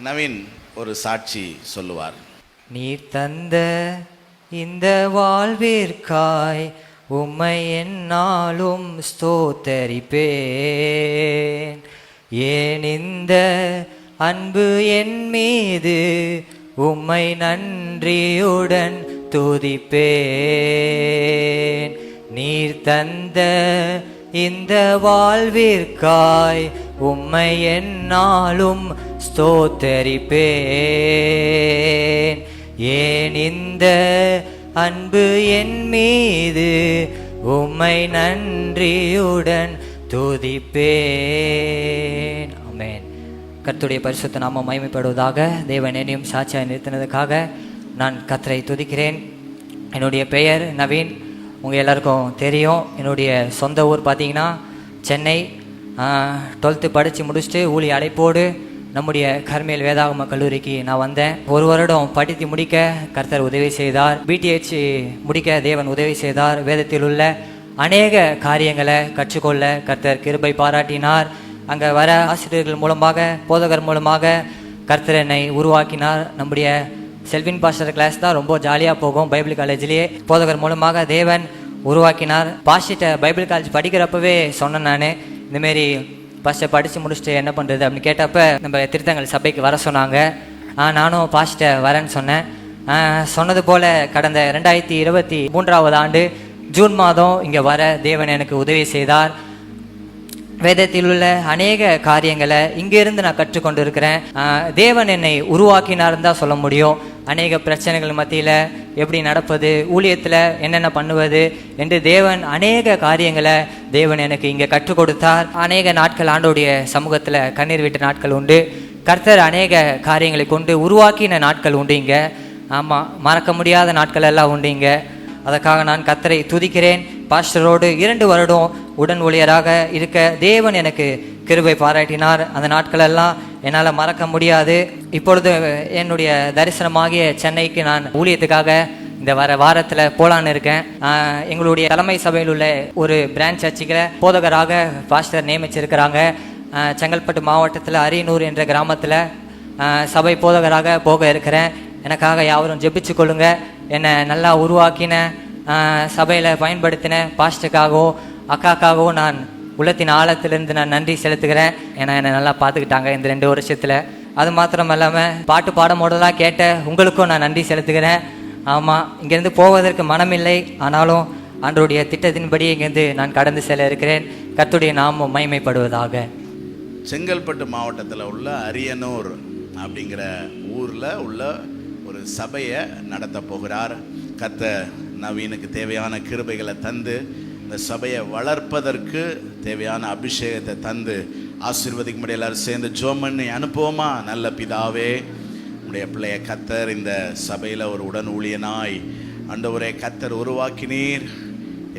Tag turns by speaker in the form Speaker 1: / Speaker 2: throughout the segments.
Speaker 1: நவீன் ஒரு சாட்சி சொல்லுவார்.
Speaker 2: நீர் தந்த இந்த வாழ்விற்காய் உம்மை என்னாலும் ஸ்தோத்தரிப்பேன். ஏன் இந்த அன்பு என் மீது உம்மை நன்றியுடன் துதிப்பேன். நீர் தந்த இந்த வாழ்விற்காய் உம்மை என்னாலும் ஸ்தோத்தரிப்பேன். ஏன் இந்த அன்பு என் மீது உம்மை நன்றியுடன் துதிப்பேன். ஆமென். கர்த்தருடைய பரிசுத்த நாமம் மகிமைப்படுவதாக. தேவன் என்னையும் சாட்சியாக நிறுத்தினதுக்காக நான் கர்த்தரை துதிக்கிறேன். என்னுடைய பெயர் நவீன். உங்கள் எல்லாருக்கும் தெரியும். என்னுடைய சொந்த ஊர் பார்த்தீங்கன்னா சென்னை. 12th படித்து முடிச்சுட்டு ஊழி அழைப்போடு நம்முடைய கர்மேல் வேதாகம கல்லூரிக்கு நான் வந்தேன். 1 வருடம் படித்து முடிக்க கர்த்தர் உதவி செய்தார். பிடிஹெச் முடிக்க தேவன் உதவி செய்தார். வேதத்தில் உள்ள அநேக காரியங்களை கற்றுக்கொள்ள கர்த்தர் கிருபை பாராட்டினார். அங்கே வர ஆசிரியர்கள் மூலமாக, போதகர் மூலமாக கர்த்தர் என்னை உருவாக்கினார். நம்முடைய செல்வின் பாஸ்டர் கிளாஸ் தான் ரொம்ப ஜாலியாக போகும். பைபிள் காலேஜ்லேயே போதகர் மூலமாக தேவன் உருவாக்கினார். பாஸ்டர்கிட்ட பைபிள் காலேஜ் படிக்கிறப்பவே சொன்னேன் நான், இந்தமாரி பாஸ்டர் படித்து முடிச்சுட்டு என்ன பண்ணுறது அப்படின்னு கேட்டப்ப நம்ம திருத்தங்கள் சபைக்கு வர சொன்னாங்க. நானும் பாஸ்டர் வரேன்னு சொன்னேன். சொன்னது போல் கடந்த 2023 ஆண்டு ஜூன் மாதம் இங்கே வர தேவன் எனக்கு உதவி செய்தார். வேதத்தில் உள்ள அநேக காரியங்களை இங்கிருந்து நான் கற்றுக்கொண்டு இருக்கிறேன். தேவன் என்னை உருவாக்கினார்னு தான் சொல்ல முடியும். அநேக பிரச்சனைகள் மத்தியில் எப்படி நடப்பது, ஊழியத்தில் என்னென்ன பண்ணுவது என்று தேவன் அநேக காரியங்களை தேவன் எனக்கு இங்கே கற்றுக் கொடுத்தார். அநேக நாட்கள் ஆண்டோடைய சமூகத்தில் கண்ணீர் விட்ட நாட்கள் உண்டு. கர்த்தர் அநேக காரியங்களை கொண்டு உருவாக்கின நாட்கள் உண்டு இங்கே. ஆமாம், மறக்க முடியாத நாட்கள் எல்லாம் உண்டு இங்கே. அதற்காக நான் கர்த்தரை துதிக்கிறேன். பாஸ்டரோடு 2 வருடம் உடன் ஊழியராக இருக்க தேவன் எனக்கு கிருபை பாராட்டினார். அந்த நாட்களெல்லாம் என்னால் மறக்க முடியாது. இப்பொழுது என்னுடைய தரிசனமாகிய சென்னைக்கு நான் ஊழியத்துக்காக இந்த வாரத்தில் போலான்னு இருக்கேன். எங்களுடைய தலைமை சபையில் உள்ள ஒரு பிரான்ச் சர்ச்சுக்கு போதகராக பாஸ்டர் நியமிச்சிருக்கிறாங்க. செங்கல்பட்டு மாவட்டத்தில் அரியனூர் என்ற கிராமத்தில் சபை போதகராக போக இருக்கிறேன். எனக்காக யாவரும் ஜெபிச்சு கொள்ளுங்க. என்னை நல்லா உருவாக்கின, சபையில் பயன்படுத்தின பாஸ்டருக்காகவோ அக்காக்காகவோ நான் உள்ளத்தின் ஆழத்திலிருந்து நான் நன்றி செலுத்துகிறேன். ஏன்னா என்னை நல்லா பார்த்துக்கிட்டாங்க இந்த 2 வருஷத்தில். அது மாத்திரம் இல்லாமல் பாட்டு பாடமோடலாம் கேட்ட உங்களுக்கும் நான் நன்றி செலுத்துகிறேன். ஆமாம், இங்கேருந்து போவதற்கு மனமில்லை, ஆனாலும் ஆண்டவருடைய திட்டத்தின்படி இங்கேருந்து நான் கடந்து செல்ல இருக்கிறேன். கர்த்தருடைய நாமம் மகிமைப்படுவதாக.
Speaker 1: செங்கல்பட்டு மாவட்டத்தில் உள்ள அரியனூர் அப்படிங்கிற ஊரில் உள்ள ஒரு சபையை நடத்த போகிறார். கர்த்தர் நவீனுக்கு தேவையான கிருபைகளை தந்து இந்த சபையை வளர்ப்பதற்கு தேவையான அபிஷேகத்தை தந்து ஆசீர்வதிக்க முடியும். எல்லாரும் சேர்ந்து ஜெபம் பண்ணி அனுப்புவோமா? நல்ல பிதாவே, உடைய பிள்ளைய கர்த்தர் இந்த சபையில் ஒரு உடன் ஊழியனாய் ஆண்டவரே கர்த்தர் உருவாக்கினீர்.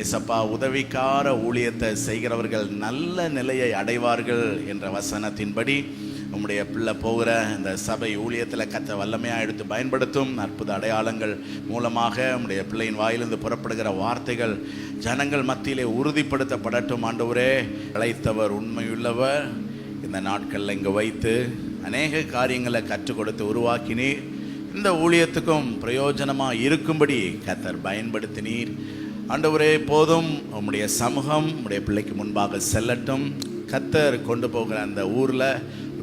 Speaker 1: ஏசப்பா, உதவிக்கார ஊழியத்தை செய்கிறவர்கள் நல்ல நிலையை அடைவார்கள் என்ற வசனத்தின்படி உம்முடைய பிள்ளை போகிற இந்த சபை ஊழியத்தில் கர்த்தர் வல்லமையாக எடுத்து பயன்படுத்தும். அற்புத அடையாளங்கள் மூலமாக உம்முடைய பிள்ளையின் வாயிலிருந்து புறப்படுகிற வார்த்தைகள் ஜனங்கள் மத்தியிலே உறுதிப்படுத்தப்படட்டும். ஆண்டவரே, அழைத்தவர் உண்மையுள்ளவர். இந்த நாட்களில் இங்கே வைத்து அநேக காரியங்களை கற்றுக் கொடுத்து உருவாக்கினீர். இந்த ஊழியத்துக்கும் பிரயோஜனமாக இருக்கும்படி கர்த்தர் பயன்படுத்தினீர். ஆண்டவரே, போதும் உம்முடைய சமூகம் உம்முடைய பிள்ளைக்கு முன்பாக செல்லட்டும். கர்த்தர் கொண்டு போகிற அந்த ஊரில்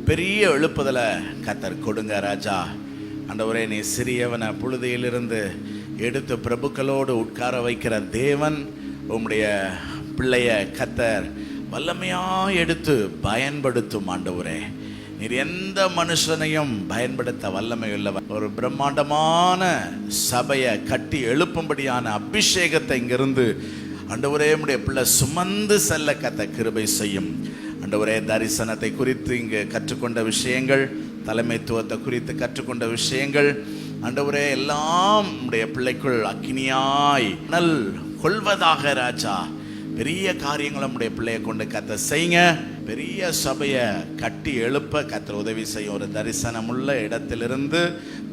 Speaker 1: பெரிய எழுப்புதலை கர்த்தர் கொடுங்க ராஜா. ஆண்டவரே, நீ சிறியவனை புழுதியிலிருந்து எடுத்து பிரபுக்களோடு உட்கார வைக்கிற தேவன். உம்முடைய பிள்ளைய கர்த்தர் வல்லமையாக எடுத்து பயன்படுத்தும். ஆண்டவரே, நீர் எந்த மனுஷனையும் பயன்படுத்த வல்லமை உள்ளவர். ஒரு பிரம்மாண்டமான சபையை கட்டி எழுப்பும்படியான அபிஷேகத்தை இங்கிருந்து ஆண்டவரே உம்முடைய பிள்ளை சுமந்து செல்ல கர்த்தர் கிருபை செய்யும். ஆண்டவரே, தரிசனத்தை குறித்து இங்கு கற்றுக்கொண்ட விஷயங்கள், தலைமைத்துவத்தை குறித்து கற்றுக்கொண்ட விஷயங்கள் ஆண்டவரே எல்லாம் உம்முடைய பிள்ளைக்குள் அக்கினியாய் நல் கொள்வதாக ராஜா. பெரிய காரியங்களை நம்முடைய பிள்ளையை கொண்டு கர்த்தர் செய்யுங்க. பெரிய சபையை கட்டி எழுப்ப கர்த்தர் உதவி செய்யும். ஒரு தரிசனமுள்ள இடத்திலிருந்து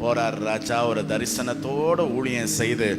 Speaker 1: போறார் ராஜா. ஒரு தரிசனத்தோடு ஊழியம் செய்து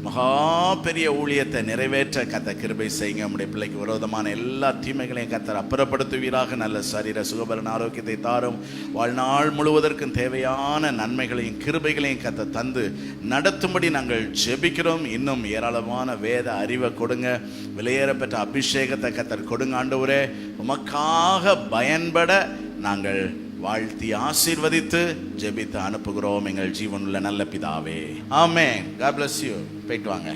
Speaker 1: மகா பெரிய ஊழியத்தை நிறைவேற்ற கர்த்தர் கிருபை செய்யுங்க. நம்முடைய பிள்ளைக்கு விரோதமான எல்லா தீமைகளையும் கர்த்தர் அப்புறப்படுத்துவீராக. நல்ல சரீர சுகபலன் ஆரோக்கியத்தை தாரும். வாழ்நாள் முழுவதற்கும் தேவையான நன்மைகளையும் கிருபைகளையும் கர்த்தர் தந்து நடத்தும்படி நாங்கள் ஜெபிக்கிறோம். இன்னும் ஏராளமான வேத அறிவை கொடுங்க. விலையேறப்பெற்ற அபிஷேகத்தை கர்த்தர் கொடுங்க ஆண்டவரே. உமக்காக பயன்பட நாங்கள் வாழ்த்தி ஆசீர்வதித்து ஜெபித்து அனுப்புகிறோம் எங்கள் ஜீவனுள்ள நல்ல பிதாவே. ஆமென். God bless you. போயிட்டு வாங்க.